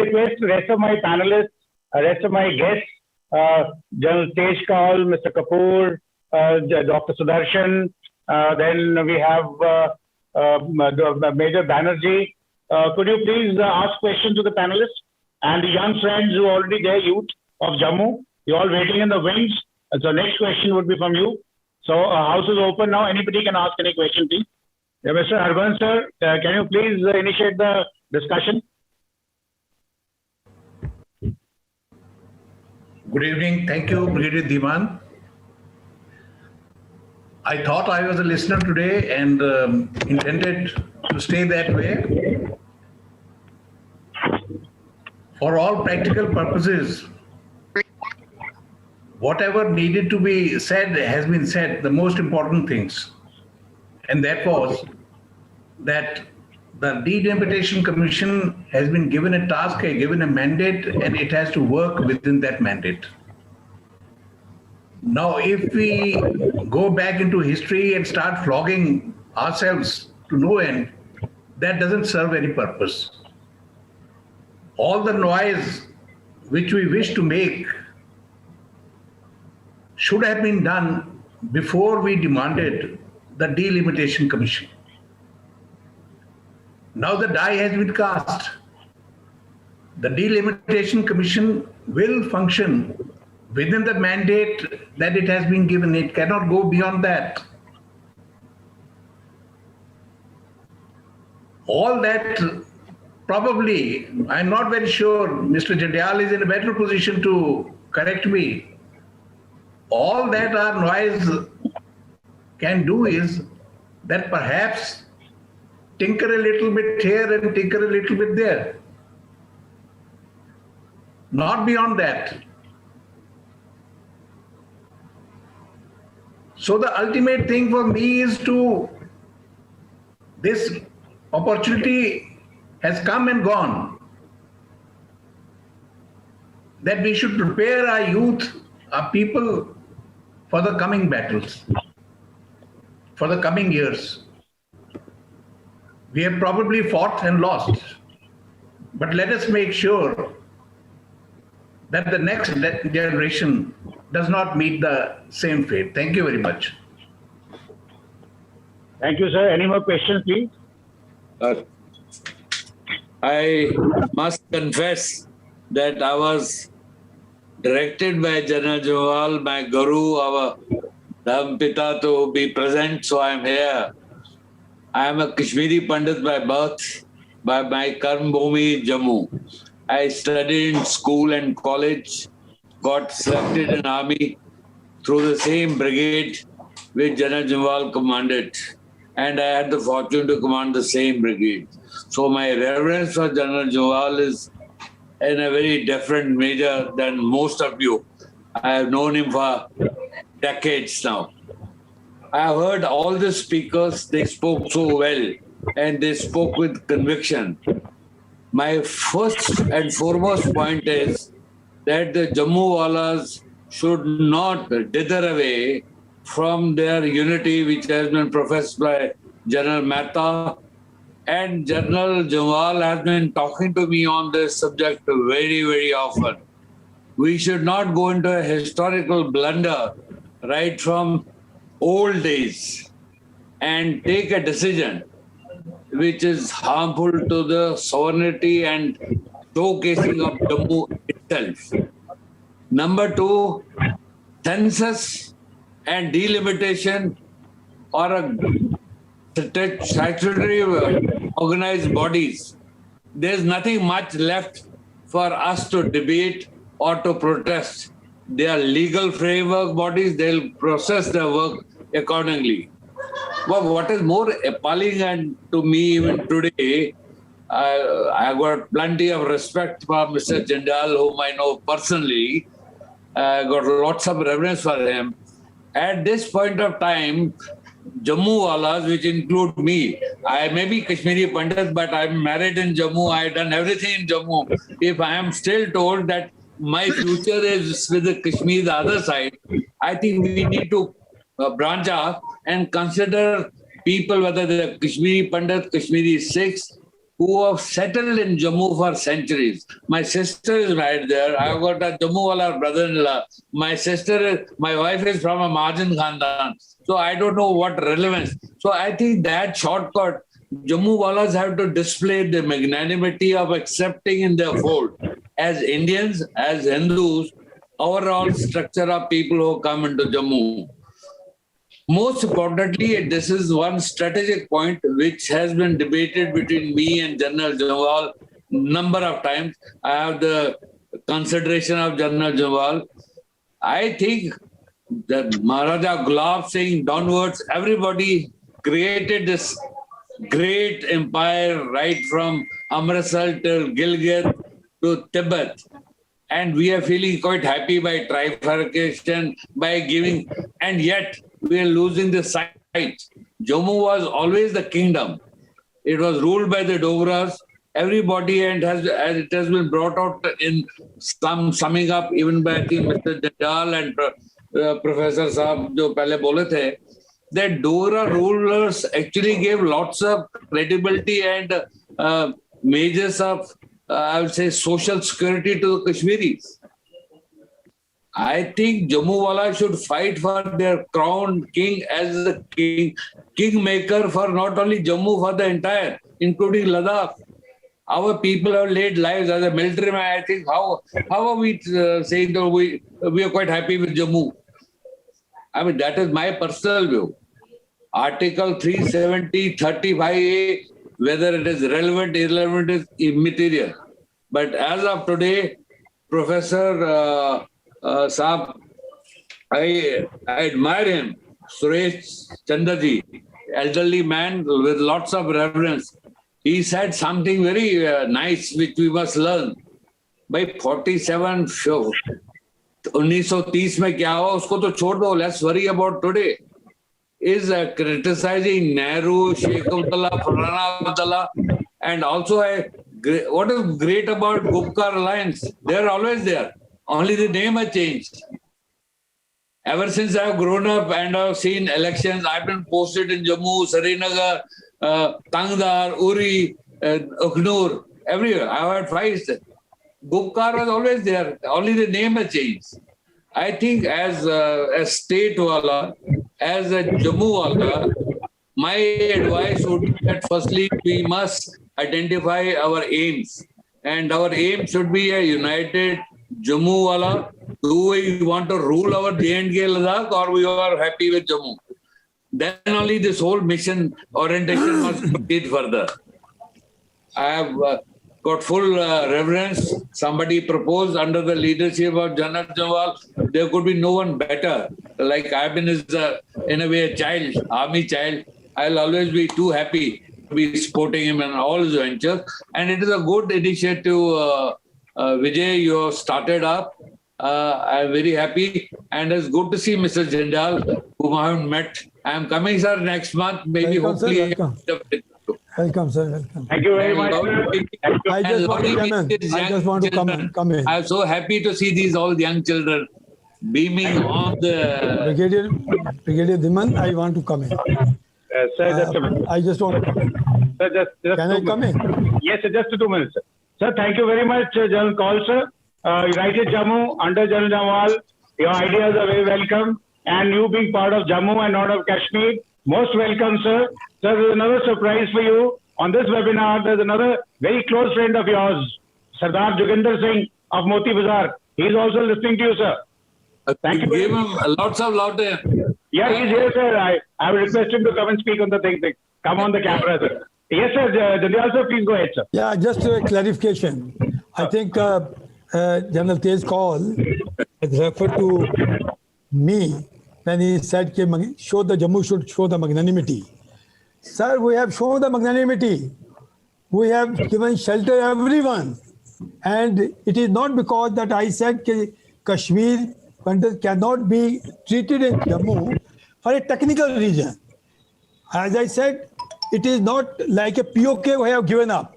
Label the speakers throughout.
Speaker 1: request the rest of my panelists, rest of my guests, General Tej Kaul, Mr. Kapoor, Dr. Sudarshan, then we have Major Banerjee. Could you please ask questions to the panelists? And the young friends who are already there, youth of Jammu, you're all waiting in the wings. So next question would be from you. So house is open now. Anybody can ask any question, please. Yeah, Mr. Harban, sir, can you please initiate the discussion?
Speaker 2: Good evening. Thank you, Brigadier Dhiman. I thought I was a listener today and intended to stay that way. For all practical purposes, whatever needed to be said has been said, the most important things. And that was that the Delimitation Commission has been given a task, given a mandate, and it has to work within that mandate. Now, if we go back into history and start flogging ourselves to no end, that doesn't serve any purpose. All the noise which we wish to make should have been done before we demanded the Delimitation Commission. Now the die has been cast. The Delimitation Commission will function within the mandate that it has been given. It cannot go beyond that. All that probably, I'm not very sure, Mr. Jandial is in a better position to correct me. All that our noise can do is that perhaps tinker a little bit here and tinker a little bit there. Not beyond that. So the ultimate thing for me is this opportunity has come and gone, that we should prepare our youth, our people for the coming battles, for the coming years. We have probably fought and lost, but let us make sure that the next generation does not meet the same fate. Thank you very much.
Speaker 1: Thank you, sir. Any more questions, please?
Speaker 3: I must confess that I was directed by General Jawal, my Guru, our Dham Pita, to be present, so I am here. I am a Kashmiri Pandit by birth, by my Karm Bhumi, Jammu. I studied in school and college, got selected in army through the same brigade which General Jawal commanded, and I had the fortune to command the same brigade. So my reverence for General Jawal is in a very different measure than most of you. I have known him for decades now. I have heard all the speakers, they spoke so well and they spoke with conviction. My first and foremost point is that the Jammu Walas should not dither away from their unity which has been professed by General Mehta, and General Jawal has been talking to me on this subject very, very often. We should not go into a historical blunder right from old days and take a decision which is harmful to the sovereignty and showcasing of Jammu itself. Number two, census and delimitation are a statutory organized bodies. There's nothing much left for us to debate or to protest. They are legal framework bodies, they'll process their work accordingly. But what is more appalling, and to me even today, I got plenty of respect for Mr. Jindal, whom I know personally. I got lots of reverence for him. At this point of time, Jammu Walas, which include me, I may be Kashmiri Pandit, but I'm married in Jammu, I've done everything in Jammu. If I am still told that my future is with the Kashmir, the other side, I think we need to branch out and consider people, whether they're Kashmiri Pandit, Kashmiri Sikhs, who have settled in Jammu for centuries. My sister is married there. I've got a Jammu-wala brother-in-law. My wife is from a Mahajan Khandan. So I don't know what relevance. So I think that shortcut, Jammu-walas have to display the magnanimity of accepting in their fold. As Indians, as Hindus, overall structure of people who come into Jammu. Most importantly, this is one strategic point which has been debated between me and General Jawal number of times. I have the consideration of General Jawal. I think that Maharaja Gulab Singh downwards, everybody created this great empire right from Amritsar till Gilgit to Tibet. And we are feeling quite happy by trifurcation, by giving, and yet we are losing the sight. Jammu was always the kingdom. It was ruled by the Dogras. Everybody, and it has been brought out in some summing up, even by I think Mr. Jindal and Professor Saab, jo pehle bole the, that Dogra rulers actually gave lots of credibility and measures of I would say social security to the Kashmiris. I think Jammu-wala should fight for their crowned king as the kingmaker for not only Jammu, for the entire, including Ladakh. Our people have laid lives as a military man. I think how are we saying that we are quite happy with Jammu? I mean, that is my personal view. Article 370, 35A, whether it is relevant, irrelevant is immaterial. But as of today, Professor Saab, I admire him, Suresh Chandraji, elderly man with lots of reverence. He said something very nice which we must learn. By 47 show, 1930 में क्या हुआ उसको तो छोड़ दो. Let's worry about today. Is criticizing Nehru, Sheikh Abdullah, Farhana Abdullah, and also what is great about Gupkar Alliance? They are always there. Only the name has changed. Ever since I have grown up and I have seen elections, I've been posted in Jammu, Srinagar, Tangdar, Uri, Ukhnur, everywhere. I have had fights. Gupkar was always there. Only the name has changed. I think as a state wala, as a Jammu wala, my advice would be that firstly we must identify our aims, and our aim should be a united Jammu wala. Do we want to rule our J&K Ladakh, or we are happy with Jammu? Then only this whole mission orientation must proceed further. I have got full reverence. Somebody proposed under the leadership of General Jawal, there could be no one better. Like I've been in a way a child, army child. I'll always be too happy to be supporting him in all his ventures. And it is a good initiative, Vijay, you have started up. I'm very happy, and it's good to see Mr. Jindal, whom I haven't met. I'm coming, sir, next month. Maybe
Speaker 4: Welcome,
Speaker 3: hopefully.
Speaker 4: sir, welcome, sir. Welcome.
Speaker 1: Thank you very much.
Speaker 4: I just want to come in.
Speaker 3: I'm so happy to see these all young children beaming on the.
Speaker 4: Brigadier Dhiman, I want to come in.
Speaker 1: Sir, just a minute.
Speaker 4: I just want to come in.
Speaker 1: Sir, just
Speaker 4: Can I come in?
Speaker 1: Yes, sir, just 2 minutes. Sir, thank you very much, General Kaul, sir. United Jammu, under General Jawal, your ideas are very welcome. And you being part of Jammu and not of Kashmir, most welcome, sir. Sir, there's another surprise for you. On this webinar, there's another very close friend of yours, Sardar Joginder Singh of Moti Bazar. He's also listening to you, sir. Thank you.
Speaker 3: Give him lots of love.
Speaker 1: Yeah, he's here, sir. I will request him to come and speak on the thing. Come on the camera, sir. Yes, sir. Jindal, sir, please go ahead, sir.
Speaker 4: Yeah, just a clarification. I think General Tej Kaul has referred to me when he said Jammu should show the magnanimity. Sir, we have shown the magnanimity. We have given shelter to everyone. And it is not because that I said Kashmir cannot be treated in Jammu for a technical reason. As I said, it is not like a POK we have given up.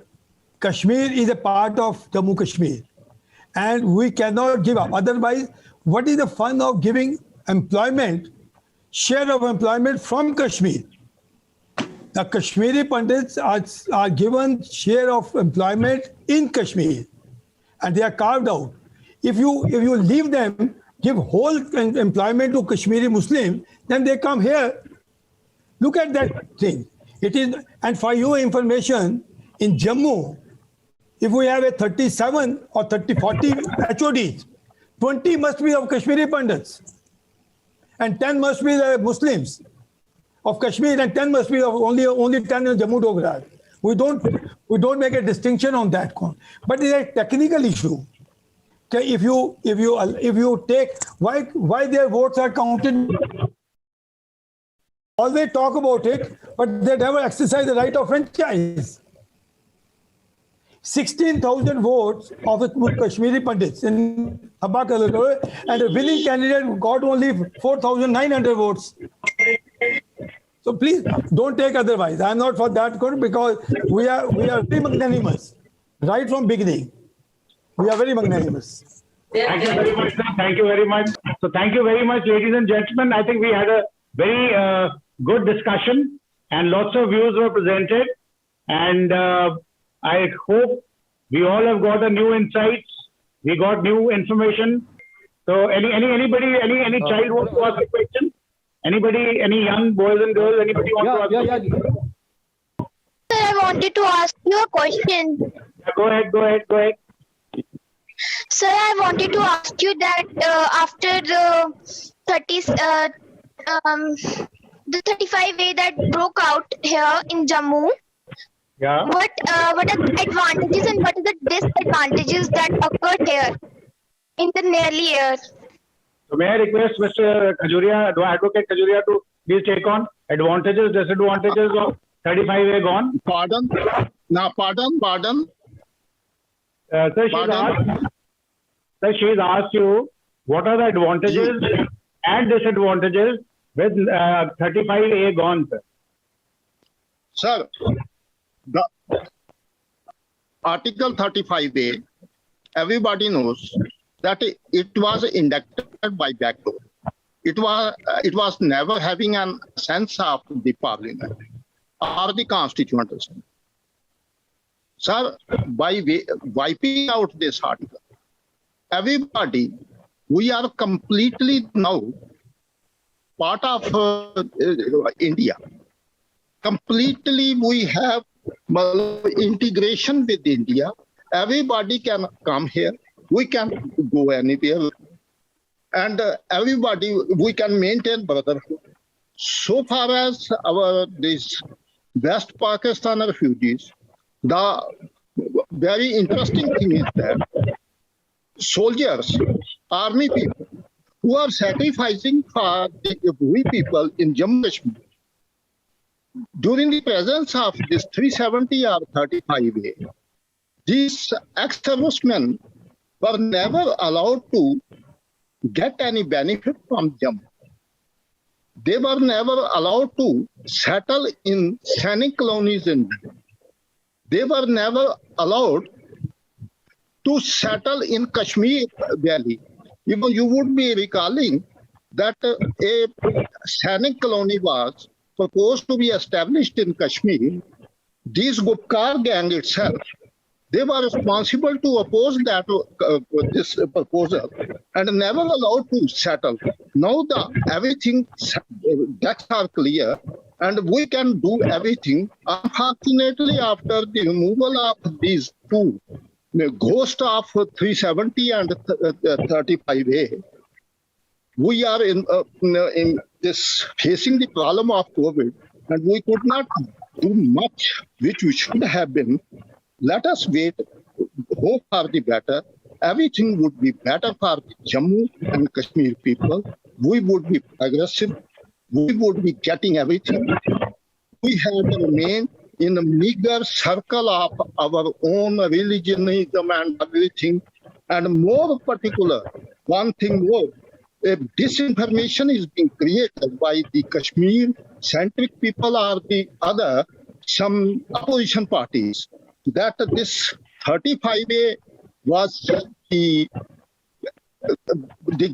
Speaker 4: Kashmir is a part of Jammu Kashmir. And we cannot give up. Otherwise, what is the fun of giving employment, share of employment from Kashmir? the Kashmiri Pandits are given share of employment in Kashmir, and they are carved out. If you leave them, give whole employment to Kashmiri Muslims, then they come here. Look at that thing. It is, and for your information, in Jammu, if we have a 37 or 40 HODs, 20 must be of Kashmiri Pandits, and 10 must be the Muslims of Kashmir, and 10 must be of only 10 in Jammu Dogra. We don't make a distinction on that count. But it's a technical issue. Okay, if you take why their votes are counted, always talk about it, but they never exercise the right of franchise. 16,000 votes of the Kashmiri Pandits in Habba, and the winning candidate got only 4,900 votes. So please don't take otherwise. I'm not for that because we are very magnanimous right from beginning. We are very magnanimous.
Speaker 1: Thank you very much, sir. Thank you very much. So thank you very much, ladies and gentlemen. I think we had a very good discussion and lots of views were presented. And I hope we all have got a new insights. We got new information. So anybody, any child wants to ask a question? Anybody, any young boys and girls, anybody want to ask a question?
Speaker 5: Sir, I wanted to ask you a question.
Speaker 1: Go ahead.
Speaker 5: Sir, I wanted to ask you that after the 35A that broke out here in Jammu,
Speaker 1: Yeah.
Speaker 5: what are the advantages and what are the disadvantages that occurred here in the nearly year?
Speaker 1: So may I request Mr. Khajuria, Advocate Khajuria, to please take on advantages, disadvantages of 35A gone?
Speaker 6: Pardon? Pardon.
Speaker 1: Sir, she's asked you what are the advantages and disadvantages with 35A gone, sir?
Speaker 6: Sir, the Article 35A, everybody knows that it was inducted by backdoor. It was never having a sense of the parliament or the constituent assembly. Sir, by wiping out this article, everybody, we are completely now part of India. Completely, we have integration with India. Everybody can come here. We can go anywhere. And everybody, we can maintain brotherhood. So far as these West Pakistan refugees, the very interesting thing is that soldiers, army people, who are sacrificing for the we people in Jammu Kashmir, during the presence of this 370 or 35A, these ex-servicemen were never allowed to get any benefit from Jammu. They were never allowed to settle in Sainik colonies in Jammu. They were never allowed to settle in Kashmir Valley. Even you would be recalling that a Sainik colony was supposed to be established in Kashmir. This Gupkar gang itself, they were responsible to oppose that this proposal and never allowed to settle. Now everything decks are clear and we can do everything. Unfortunately, after the removal of these two, the ghost of 370 and 35A, we are in this facing the problem of COVID, and we could not do much which we should have been. Let us wait, hope for the better. Everything would be better for the Jammu and Kashmir people. We would be progressive. We would be getting everything. We have to remain in a meager circle of our own religionism and everything. And more particular, one thing more, disinformation is being created by the Kashmir-centric people or the other, some opposition parties, that this 35A was the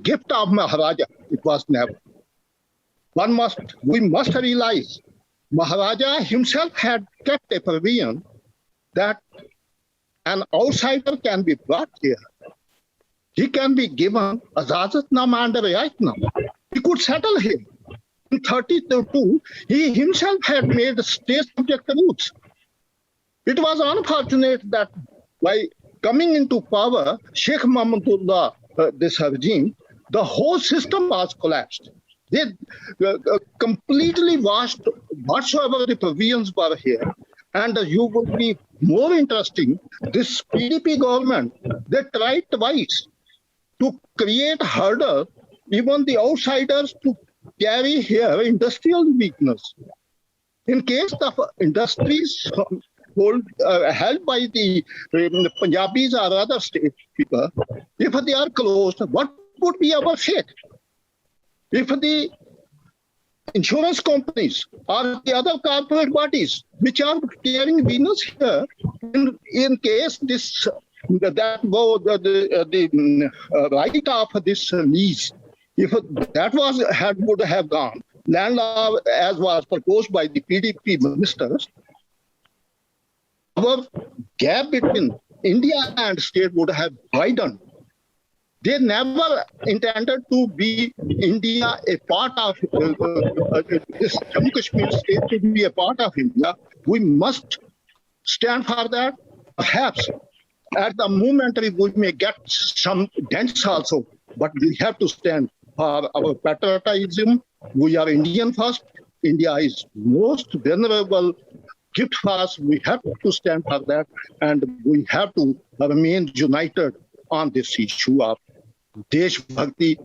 Speaker 6: gift of Maharaja. It was never. We must realize Maharaja himself had kept a provision that an outsider can be brought here. He can be given Azazatnama and Riayatnama. He could settle here. In 1932, he himself had made state subject routes. It was unfortunate that by coming into power, Sheikh Mahmudullah, this regime, the whole system was collapsed. They completely washed whatsoever the provisions were here. And you would be more interesting, this PDP government, they tried twice to create hurdle, even the outsiders to carry here industrial weakness. In case of industries held by the Punjabis or other state people, if they are closed, what would be our fate? If the insurance companies or the other corporate bodies which are carrying business here, in case this the right of this lease, if that would have gone, land law as was proposed by the PDP ministers, our gap between India and state would have widened. They never intended to be India a part of this Jammu Kashmir state to be a part of India. We must stand for that. Perhaps at the moment we may get some dents also, but we have to stand for our patriotism. We are Indian first. India is most venerable gift for us. We have to stand for that, and we have to remain united on this issue of देशभक्ति.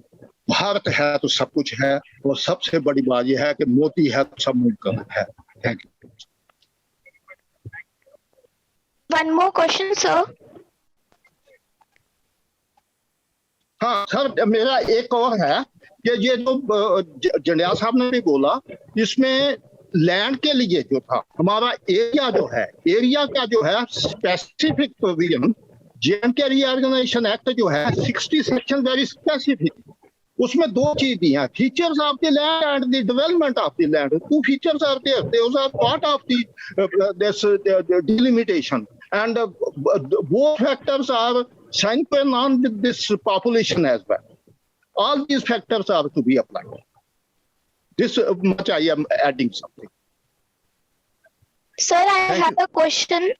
Speaker 6: भारत है तो सब कुछ है, और सबसे बड़ी बात यह है कि मोदी है तो सब मुमकिन है. Thank you.
Speaker 5: One more question, sir.
Speaker 6: हाँ सर, मेरा एक और है कि ये जो जंडियाल साहब ने भी बोला, इसमें लैंड के लिए जो था हमारा एरिया जो है, एरिया का जो है specific provision, J&K Reorganization Act जो है 60 सेक्शन वेरी स्पेसिफिक, उसमें दो चीज दी हैं, features of the land and the development of the land. Two features are there, those are part of the this delimitation, and both factors are sine qua non with this population as well. All these factors are to be applied. This much I am adding something.
Speaker 5: Sir, I have a question.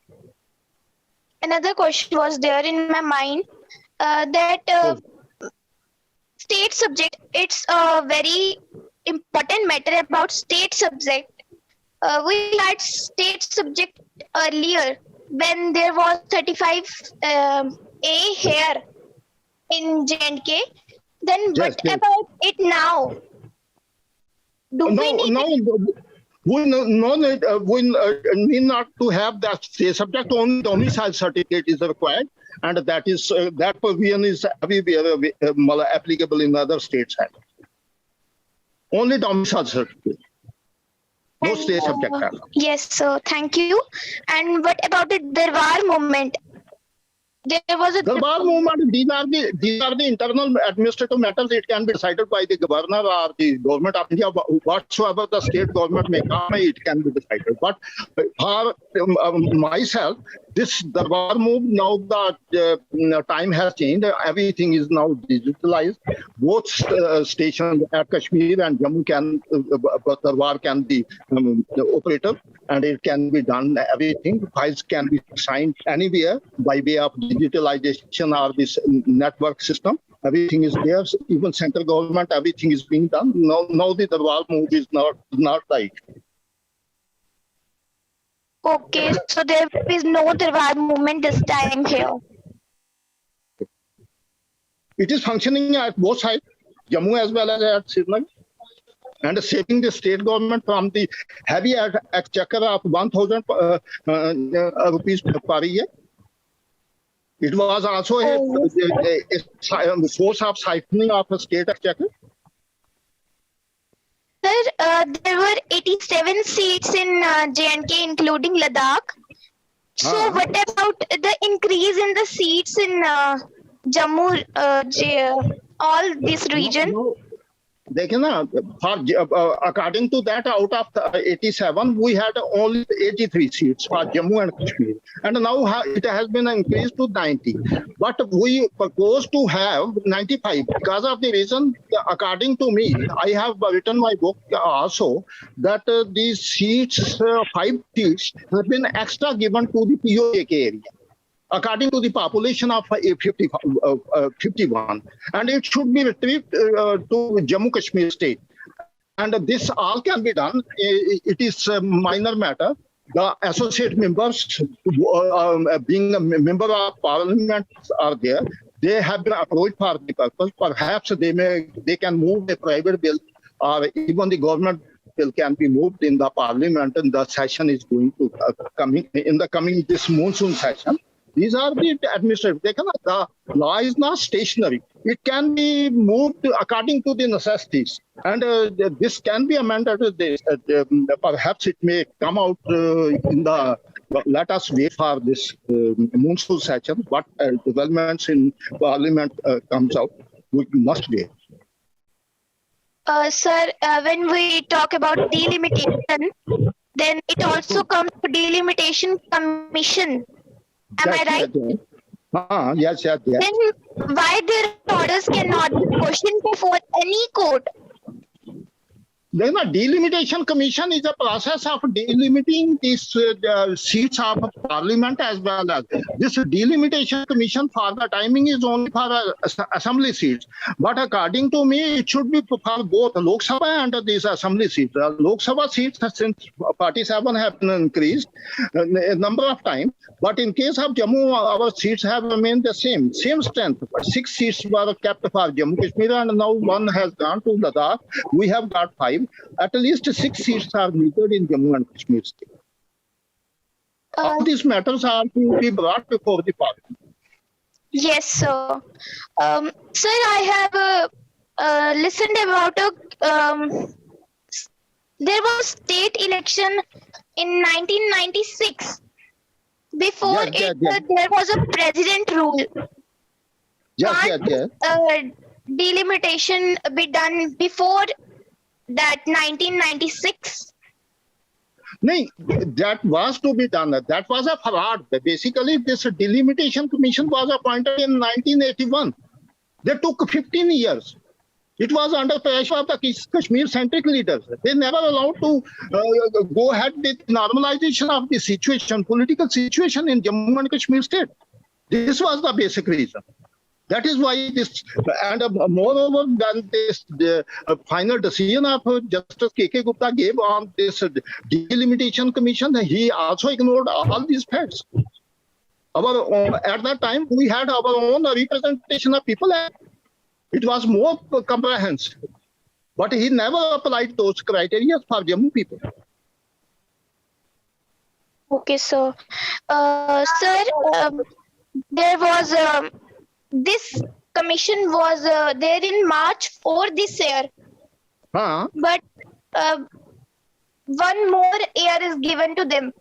Speaker 5: Another question was there in my mind that state subject, it's a very important matter about state subject. We had state subject earlier when there was 35A here in J&K. Then
Speaker 6: Yes,
Speaker 5: what
Speaker 6: yes.
Speaker 5: about it now? Do we need
Speaker 6: We need not to have that state subject. Only domicile certificate is required, and that is that provision is everywhere applicable in other states. Only domicile certificate. No state subject.
Speaker 5: Yes, sir. Thank you. And what about the Darbar movement? There was a
Speaker 6: Darbar movement, these are the internal administrative matters. It can be decided by the governor or the government of India. Whatsoever the state government may come, it can be decided. But for myself, this Darbar move, now the time has changed. Everything is now digitalized. Both stations at Kashmir and Jammu Darbar can be operative, and it can be done. Everything, files can be signed anywhere by way of digitalization or this network system. Everything is there. Even central government, everything is being done. Now the Darbar move is not right.
Speaker 5: okay, so there is no Darbar movement this time here.
Speaker 6: It is functioning at both sides, Jammu as well as at Srinagar, and saving the state government from the heavy exchequer of 1,000 rupees per year. It was also a source of siphoning of a state exchequer.
Speaker 5: Sir, there were 87 seats in J&K, including Ladakh. So what about the increase in the seats in Jammu, all this region?
Speaker 6: देखिए ना, according to that, out of the 87, we had only 83 seats for Jammu and Kashmir, and now it has been increased to 90. But we propose to have 95 because of the reason, according to me, I have written my book also that these seats, 5 seats, have been extra given to the POK area, according to the population of 51, and it should be retrieved to Jammu Kashmir state. And this all can be done. It is a minor matter. The associate members, being a member of parliament, are there. They have been approached for the purpose. Perhaps they can move a private bill, or even the government bill can be moved in the parliament, and the session is going to coming this monsoon session. These are the administrative. The law is not stationary. It can be moved according to the necessities. And this can be amended. Perhaps it may come out in the, let us wait for this monsoon session. What developments in parliament comes out, we must wait.
Speaker 5: Sir, when we talk about delimitation, then it also comes to delimitation commission. Am I right?
Speaker 6: Yes.
Speaker 5: Then why their orders cannot be questioned before any court?
Speaker 6: Then a delimitation commission is a process of delimiting these seats of parliament as well as this delimitation commission. For the timing is only for assembly seats, but according to me, it should be for both Lok Sabha and these assembly seats. Lok Sabha seats since 47 have been increased a number of times, but in case of Jammu, our seats have remained the same strength. 6 seats were kept for Jammu Kashmir, and now 1 has gone to Ladakh. We have got 5. At least 6 seats are needed in Jammu and Kashmir state. All these matters are to be brought before the parliament.
Speaker 5: Yes, sir. Sir, I have listened about there was state election in 1996. Before
Speaker 6: Yes.
Speaker 5: there was a president rule.
Speaker 6: Yes.
Speaker 5: Can't delimitation be done before that 1996?
Speaker 6: No, that was to be done. That was a fraud. Basically, this delimitation commission was appointed in 1981. They took 15 years. It was under pressure of the Kashmir-centric leaders. They never allowed to go ahead with normalization of the situation, political situation in Jammu and Kashmir state. This was the basic reason. That is why this, and moreover than this, the final decision of Justice K.K. Gupta gave on this delimitation commission, he also ignored all these facts. At that time, we had our own representation of people. It was more comprehensive, but he never applied those criteria for Jammu people.
Speaker 5: Okay, sir. Sir, there was this commission was there in March 4 this year, but one more year is given to them.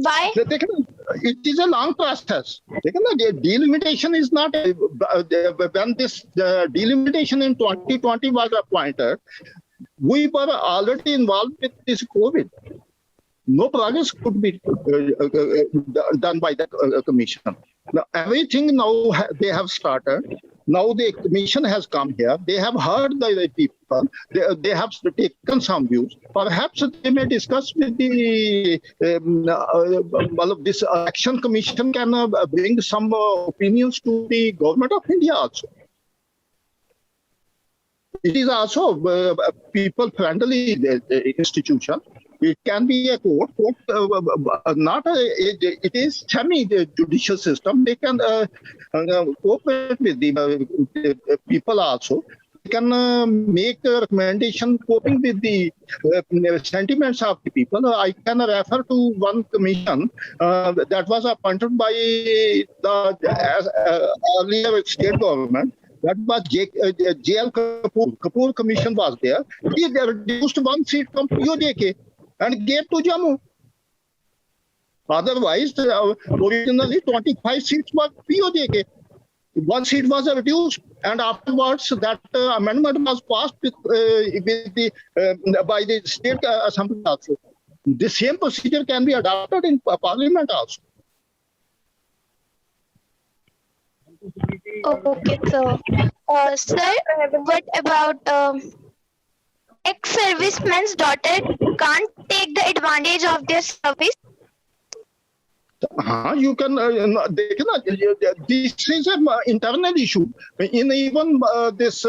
Speaker 5: Why?
Speaker 6: It is a long process. The delimitation is not, when this delimitation in 2020 was appointed, we were already involved with this COVID. No progress could be done by the commission. Now, everything now they have started. Now the commission has come here. They have heard the people. They have taken some views. Perhaps they may discuss with the this election commission can bring some opinions to the government of India also. It is also a people-friendly institution. It can be a court, it is semi-judicial system. They can cooperate with the people also. They can make a recommendation coping with the sentiments of the people. I can refer to one commission that was appointed by the earlier state government. That was J.L. Kapoor. Kapoor Commission was there. He reduced 1 seat from POJK and gave to Jammu. Otherwise, originally 25 seats were POJK. one seat was reduced, and afterwards that amendment was passed by the state assembly also. The same procedure can be adopted in parliament also.
Speaker 5: Okay, so, sir, what about ex-serviceman's daughter can't take the advantage of their service?
Speaker 6: You can, this is an internal issue. In even this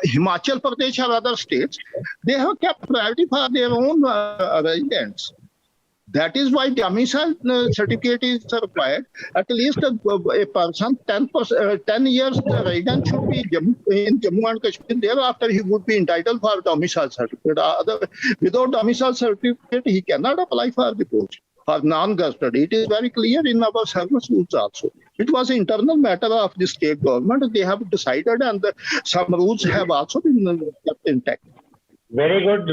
Speaker 6: Himachal Pradesh or other states, they have kept priority for their own residents. That is why domicile certificate is required. At least a person, 10 years resident should be in Jammu and Kashmir. Thereafter, he would be entitled for domicile certificate. Without domicile certificate, he cannot apply for the post or non-custody. It is very clear in our service rules also. It was an internal matter of the state government. They have decided, and some rules have also been kept intact.
Speaker 1: Very good,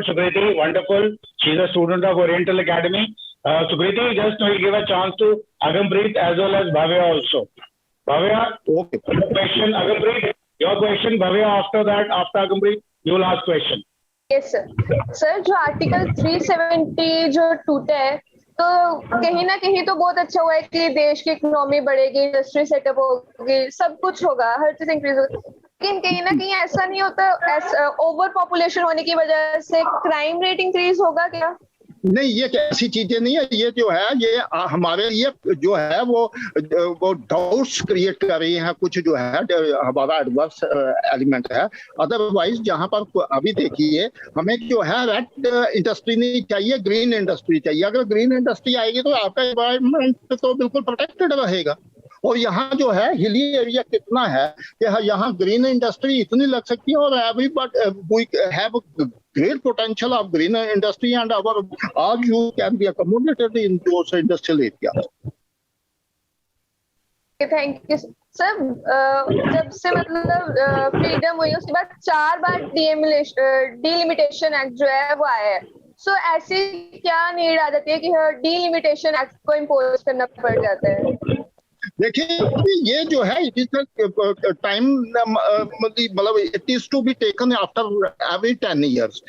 Speaker 1: Sukriti. Wonderful. She's a student of Oriental Academy. Sukriti, just we'll give a chance to Agampreet as well as Bhavya also. Bhavya,
Speaker 6: Okay.
Speaker 1: your question. Agampreet, your question. Bhavya, after that, after Agampreet, you will ask question.
Speaker 7: Yes sir sir जो article 370 जो टूटा है तो कहीं ना कहीं तो बहुत अच्छा हुआ है कि देश की इकोनॉमी बढ़ेगी, इंडस्ट्री सेटअप होगी, सब कुछ होगा, हर चीज इंक्रीज होगी, लेकिन कहीं ना कहीं ऐसा नहीं होता, ओवर पॉपुलेशन होने की वजह से क्राइम रेट इंक्रीज होगा क्या?
Speaker 6: नहीं, ये ऐसी चीजें नहीं है। ये जो है, ये हमारे लिए जो है वो डाउट्स क्रिएट कर रही हैं, कुछ जो है हमारा एडवर्स एलिमेंट है। अदरवाइज जहां पर अभी देखिए, हमें जो है रेड इंडस्ट्री नहीं चाहिए, ग्रीन इंडस्ट्री चाहिए। अगर ग्रीन इंडस्ट्री आएगी तो आपका एनवायरनमेंट तो बिल्कुल प्रोटेक्टेड रहेगा। और यहाँ जो है हिली एरिया कितना है कि यहाँ ग्रीन इंडस्ट्री इतनी लग सकती है, और we have great potential of green industry, and our youth can be accommodated in those industrial areas.
Speaker 7: Thank you sir. जब से मतलब फ्रीडम हुई उसके बाद 4 बार डीलिमिटेशन एक्ट जो है वो आया है। सो ऐसी क्या नीड आ जाती है कि डीलिमिटेशन एक्ट को इम्पोज करना पड़ जाता है?
Speaker 6: देखिए, ये जो है इट इज टाइम, मतलब it is to be taken after every 10 years.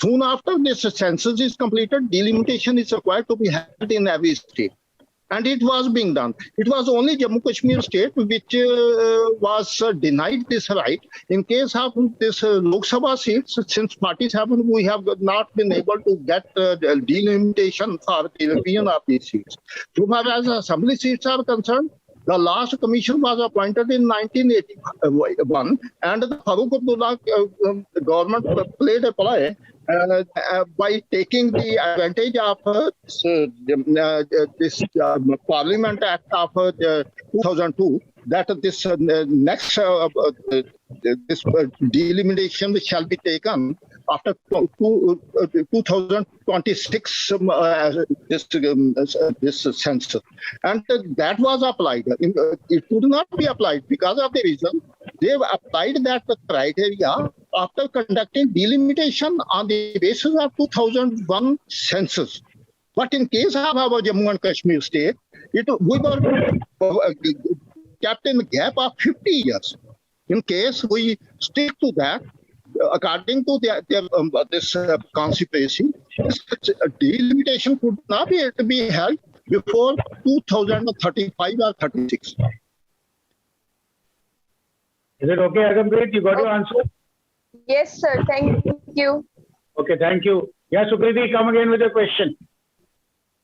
Speaker 6: Soon after this census is completed, delimitation is required to be held in every state, and it was being done. It was only Jammu Kashmir state which was denied this right. In case of this Lok Sabha seats, since parties have, we have not been able to get delimitation for the region of these seats. So far as assembly seats are concerned, the last commission was appointed in 1981, and the Farooq Abdullah government played a play by taking the advantage of this Parliament Act of 2002, that this next this delimitation shall be taken after 2026 this census, and that was applied. It could not be applied because of the reason they applied that criteria after conducting delimitation on the basis of 2001 census. But in case of our Jammu and Kashmir state, we were kept in a gap of 50 years. In case we stick to that, according to this conspiracy, this delimitation could not be held before 2035 or 36.
Speaker 1: Is it okay, Agampreet? You got your answer?
Speaker 7: Yes, sir. Thank you.
Speaker 1: Okay, thank you. Yeah, Sukriti, come again with a question.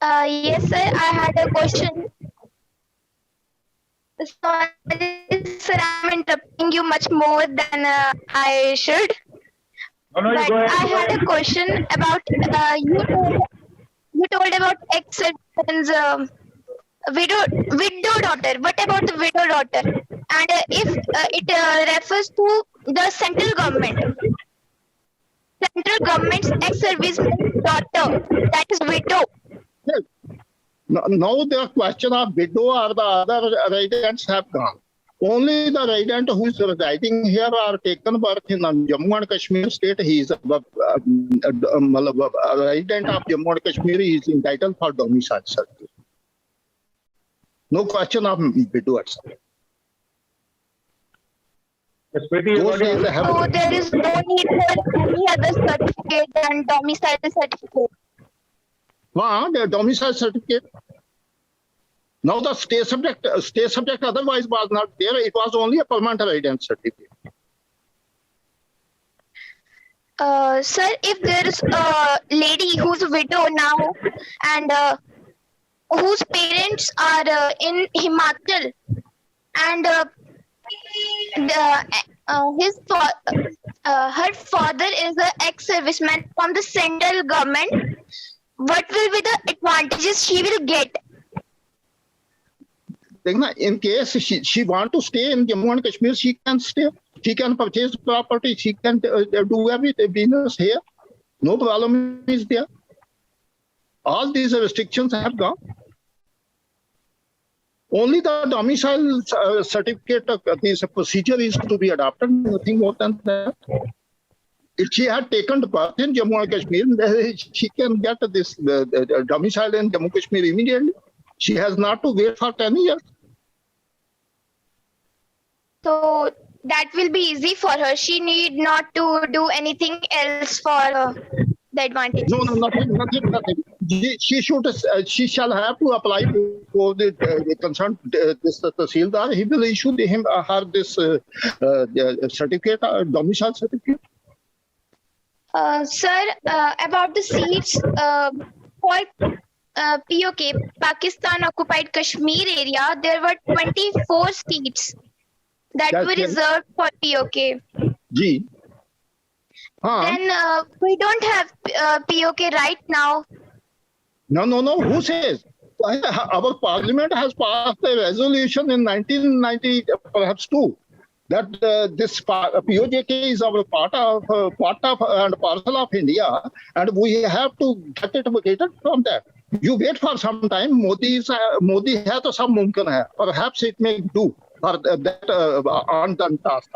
Speaker 5: Yes, sir. I had a question. Sorry, sir, I'm interrupting you much more than I should.
Speaker 1: No, you
Speaker 5: But
Speaker 1: go ahead.
Speaker 5: I had a question about you told about ex-husband's widow daughter. What about the widow daughter? And if it refers to the central government's ex-serviceman's daughter, that is widow.
Speaker 6: Yes. Now the question of widow or the other residents have gone. Only the resident who is residing here or taken birth in Jammu and Kashmir state, he is a resident of Jammu and Kashmir, he is entitled for domicile certificate. No question of widow, etc.
Speaker 1: Yes, Preeti, you
Speaker 6: Those
Speaker 1: got it?
Speaker 6: days have.
Speaker 5: So there is no need for any other certificate than domicile certificate.
Speaker 6: The domicile certificate. Now the state subject otherwise was not there. It was only a permanent residence certificate.
Speaker 5: Sir, if there is a lady who's a widow now and whose parents are in Himachal and her father is an ex-serviceman from the central government, what will be the advantages she will get?
Speaker 6: In case she want to stay in Jammu and Kashmir, she can stay. She can purchase property. She can do everything business here. No problem is there. All these restrictions have gone. Only the domicile certificate of this procedure is to be adopted. Nothing more than that. If she had taken the birth in Jammu and Kashmir, she can get this domicile in Jammu and Kashmir immediately. She has not to wait for 10 years.
Speaker 5: So that will be easy for her. She need not to do anything else for the advantage.
Speaker 6: No, nothing. She shall have to apply for the concerned this Tahsildar. He will issue her this certificate, domicile certificate.
Speaker 5: Sir, about the seats for POK, Pakistan occupied Kashmir area, there were 24 seats that were reserved for POK.
Speaker 6: Ji.
Speaker 5: Then we don't have POK right now.
Speaker 6: No. Who says? Our parliament has passed a resolution in 1990, perhaps two, that this POJK is our part of and parcel of India, and we have to get it vacated from that. You wait for some time. Modi hai to sab mumkin hai. Perhaps it may do for that undone task.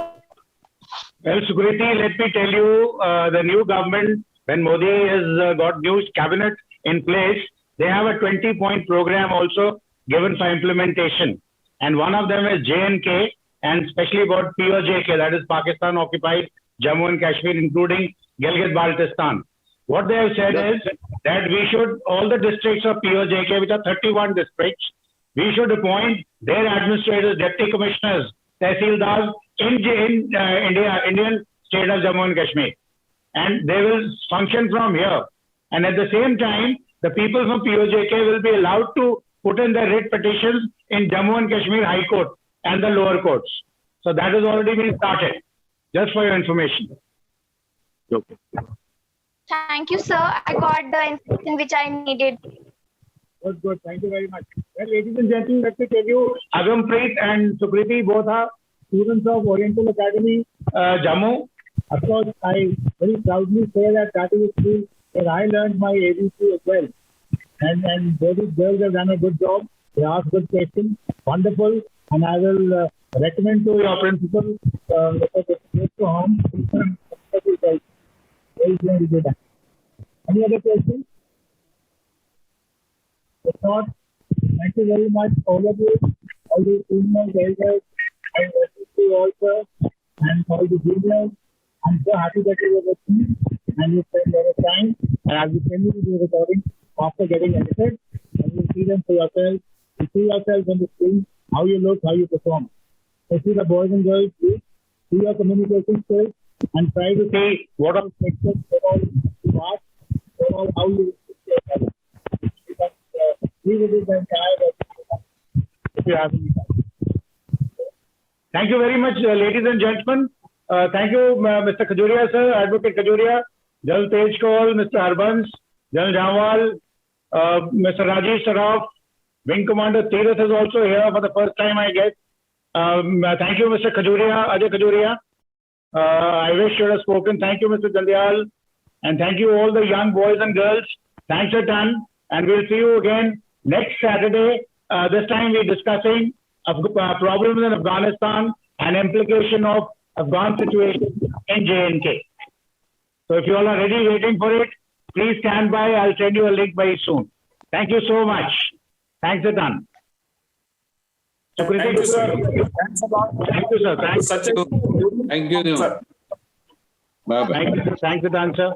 Speaker 1: Well, Sukriti, let me tell you, the new government, when Modi has got new cabinet in place, they have a 20-point program also given for implementation. And one of them is J&K, and especially about POJK, that is Pakistan occupied Jammu and Kashmir, including Gilgit-Baltistan. What they have said is that we should, all the districts of POJK, which are 31 districts, we should appoint their administrators, deputy commissioners, Tahsildars in Indian state of Jammu and Kashmir. And they will function from here. And at the same time, the people from POJK will be allowed to put in their writ petitions in Jammu and Kashmir High Court and the lower courts. So that has already been started, just for your information.
Speaker 6: Okay.
Speaker 5: Thank you, sir. I got the information which I needed.
Speaker 1: Good. Thank you very much. Well, ladies and gentlemen, let me tell you, Agampreet and Sukriti both are students of Oriental Academy, Jammu. Of course, I very proudly say that is a school where I learned my ABC as well. And both these girls have done a good job. They asked good questions. Wonderful. And I will recommend to your principal to home. Any other questions? If not, thank you very much, all of you, all the students, elders, and you also, and all the juniors. I'm so happy that you were with me and you spent a lot of time. And I'll be sending you the recording after getting edited. And you'll see them for yourself. You see yourself on the screen, how you look, how you perform. So see the boys and girls, please see your communication skills and try to see what all questions, what all you ask, what all how you yourself. If you have any time. Thank you very much, ladies and gentlemen. Thank you, Mr. Khajuria, sir, Advocate Khajuria, General Tej Kaul, Mr. Harbans, General Jamwal, Mr. Rajesh Saraf, Wing Commander Tirath is also here for the first time, I guess. Thank you, Mr. Khajuria, Ajay Khajuria. I wish you had spoken. Thank you, Mr. Jandial. And thank you all the young boys and girls. Thanks a ton. And we'll see you again next Saturday. This time we're discussing problems in Afghanistan and implication of Afghan situation in J&K. So if you all are ready, waiting for it, please stand by. I'll send you a link very soon. Thank you so much. Thanks a ton. So, Kritik,
Speaker 8: Thank you, sir. Thanks a lot.
Speaker 1: Thank you, sir. Thanks.
Speaker 8: Such a
Speaker 3: Thank you.
Speaker 8: sir.
Speaker 3: Bye-bye.
Speaker 1: Thank you. Thanks for the answer.